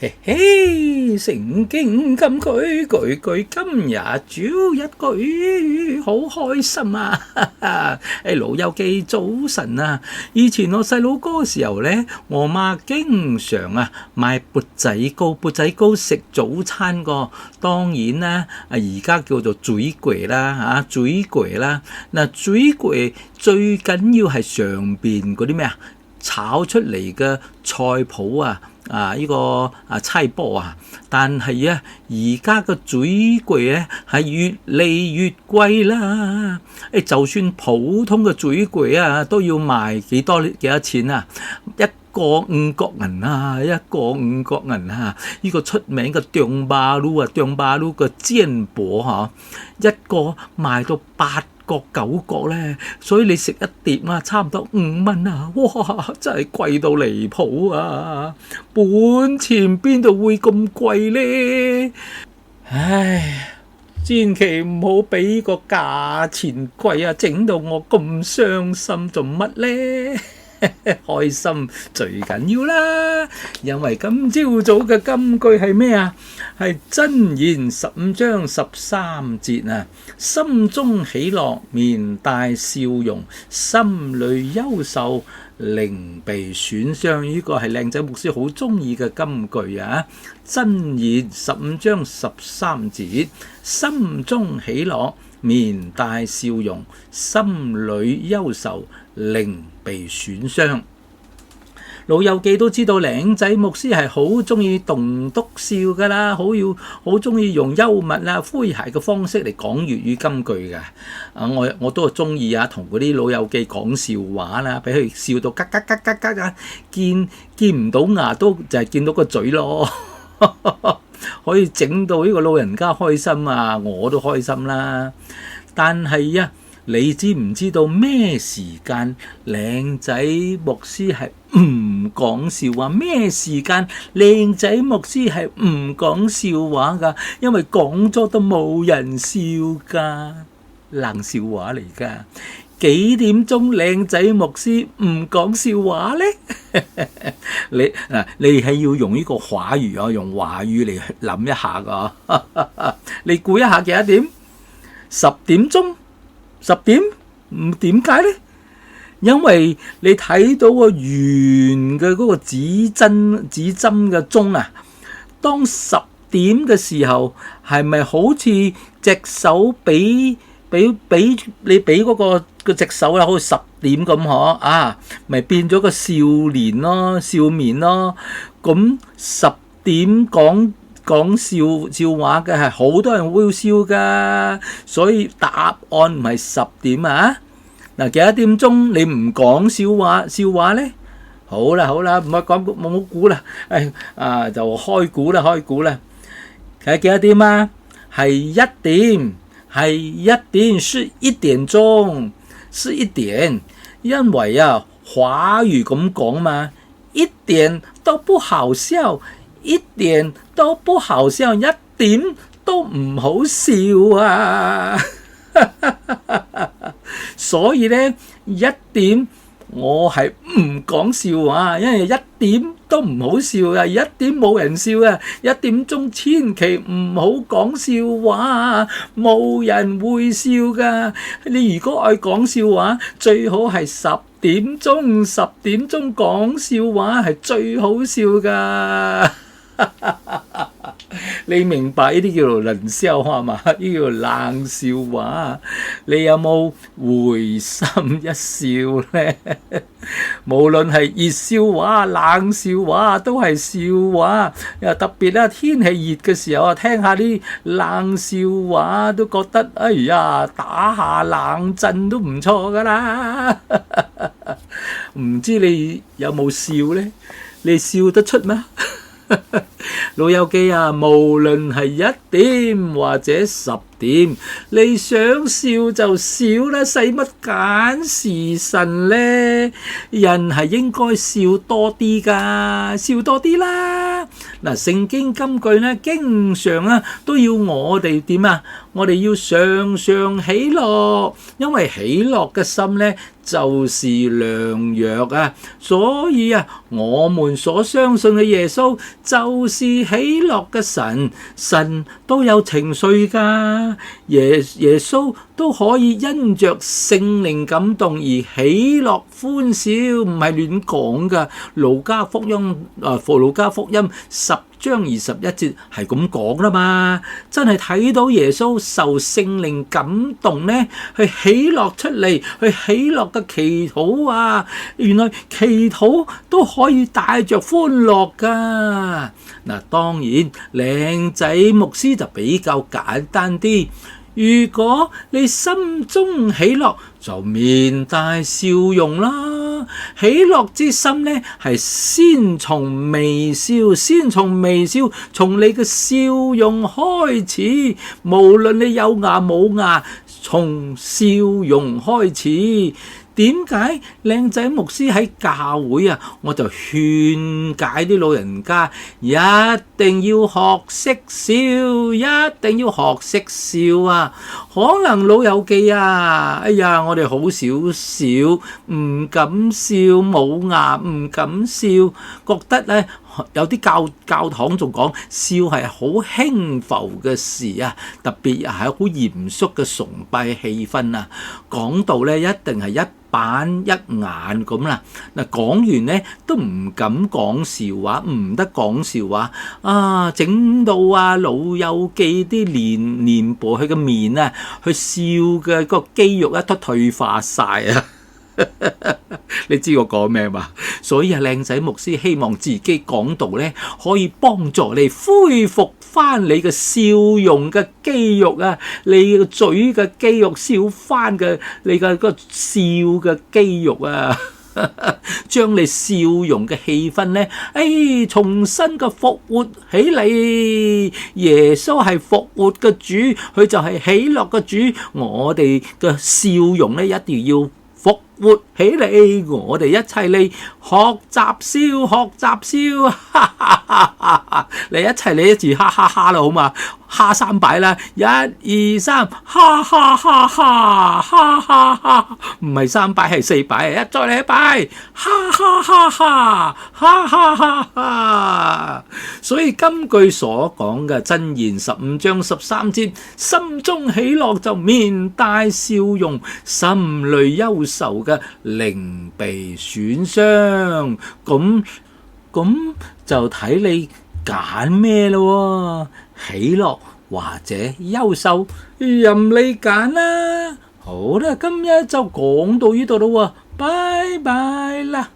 嘿嘿，聖經金句句句今日朝一句，好開心啊！老友記早晨啊！以前我細佬哥嘅時候呢，我媽經常買缽仔糕食早餐個。當然啦，而家叫做水粿啦嚇，水粿啦。嗱，水粿最緊要係上邊嗰啲咩啊？炒出嚟嘅菜脯呢個菜脯啊，但係而家嘅水粿咧係越嚟越貴啦。就算普通嘅水粿都要賣幾多錢啊？一個5角銀啊，一個5角銀啊！呢個出名嘅張巴魯嘅煎缽一個賣到8角9角咧，所以你食一碟差唔多5蚊啊！哇，真係貴到離譜啊！本錢邊度會咁貴咧？唉，千祈唔好俾個價錢貴啊，整到我咁傷心做乜咧？開心最緊要啦，因為今朝早嘅金句係咩啊？係箴言15章13節啊！心中喜樂，面帶笑容；心裏憂愁，靈被損傷。呢個係靚仔牧師好中意嘅金句啊！箴言15章13節，心中喜樂，面帶笑容；心裏憂愁，靈被損傷。老友記都知道靚仔牧師係好中意棟篤笑噶啦，好中意用幽默詼諧嘅方式嚟講粵語金句嘅。我都係中意同嗰啲老友記講笑話啦，俾佢笑到嘎嘎嘎嘎嘎，見唔到牙都就係見到個嘴咯，可以整到呢個老人家開心啊，我都開心啦。但係你知唔知道咩時間靚仔牧師係唔講笑話？咩時間靚仔牧師係唔講笑話㗎？因為講咗都冇人笑㗎，冷笑話嚟㗎。幾點鐘靚仔牧師唔講笑話呢？你係要用呢個華語用華語嚟諗一下㗎。你估一下幾多點？10點鐘。10點？點解呢？因為你睇到個圓嘅嗰個指針嘅鐘啊，當10點嘅時候，係咪好似隻手俾你俾嗰個隻手好似10點咁嗬？咪變咗個少年咯，笑面咯。咁10點講笑話嘅係好多人會笑噶，所以答案唔係10點啊！嗱，幾多點鐘你唔講笑話咧？好啦，唔好講冇估啦，就開估啦。係幾多點啊？係1點，是1點鐘，是1點，因為華語咁講嘛，1點都不好笑。1點都不好笑，1點都唔好笑啊！所以呢，1點我係唔講笑話，因為1點都唔好笑啊，1點冇人笑啊，1點鐘千祈唔好講笑話，冇人會笑噶。你如果愛講笑話，最好係10點鐘講笑話係最好笑噶。你明白呢啲叫做冷笑話嘛？呢啲叫做冷笑話。你有冇會心一笑呢？無論係熱笑話、冷笑話都係笑話。特別天氣熱嘅時候聽下啲冷笑話都覺得打下冷震都唔錯噶啦。唔知你有冇笑呢？你笑得出咩？老友記無論係1點或者10點，你想笑就笑啦，使乜揀時辰呢？人係應該笑多啲噶，笑多啲啦。嗱，聖經金句呢，經常都要我哋點啊？我哋要常常喜樂，因為喜樂嘅心呢，就是良藥啊！所以啊，我們所相信嘅耶穌就是喜樂嘅神，神都有情緒㗎，耶穌都可以因着聖靈感動而喜樂歡笑，唔係亂講㗎。路加福音10章21節係咁講啦嘛，真係睇到耶穌受聖靈感動呢，去喜樂出嚟，去喜樂嘅祈禱啊！原來祈禱都可以帶着歡樂噶。嗱，當然靚仔牧師就比較簡單啲。如果你心中喜樂，就面帶笑容啦。喜樂之心呢，係先從微笑，從你嘅笑容開始。無論你有牙冇牙，從笑容開始。點解靚仔牧師喺教會啊？我就勸解啲老人家一定要學識笑，一定要學識笑啊！可能老友記啊，哎呀，我哋好少笑，唔敢笑，冇牙唔敢笑，覺得咧有啲教堂仲講笑係好輕浮嘅事啊，特別係好嚴肅嘅崇拜氣氛啊，講到咧一定係一板一眼咁啦。嗱，講完咧都唔敢講笑話，唔得講笑話啊！整到啊老友記啲年輩佢嘅面啊，佢笑嘅個肌肉都退化晒啊！你知我講咩嘛？所以啊，靚仔牧師希望自己講道咧，可以幫助你恢復翻你嘅笑容嘅肌肉啊，你個嘴嘅肌肉笑翻嘅，你嘅個笑嘅肌肉啊，將你笑容嘅氣氛咧，重新嘅復活起嚟。耶穌係復活嘅主，佢就係喜樂嘅主。我哋嘅笑容咧，一定要復活起嚟，我哋一齊嚟學習笑，哈哈哈哈！嚟一齊嚟一次哈哈哈啦，好嘛？哈三擺啦，1、2、3，哈哈哈哈，哈哈哈！唔係3擺係4擺，再嚟一擺，哈哈哈哈，哈哈哈哈！所以今句所講嘅箴言15章13節，心中喜樂就面帶笑容，心裏憂愁嘅靈被損傷。咁就睇你揀咩咯，喜樂或者憂愁，任你揀啦。好啦，今日就講到呢度咯，拜拜啦。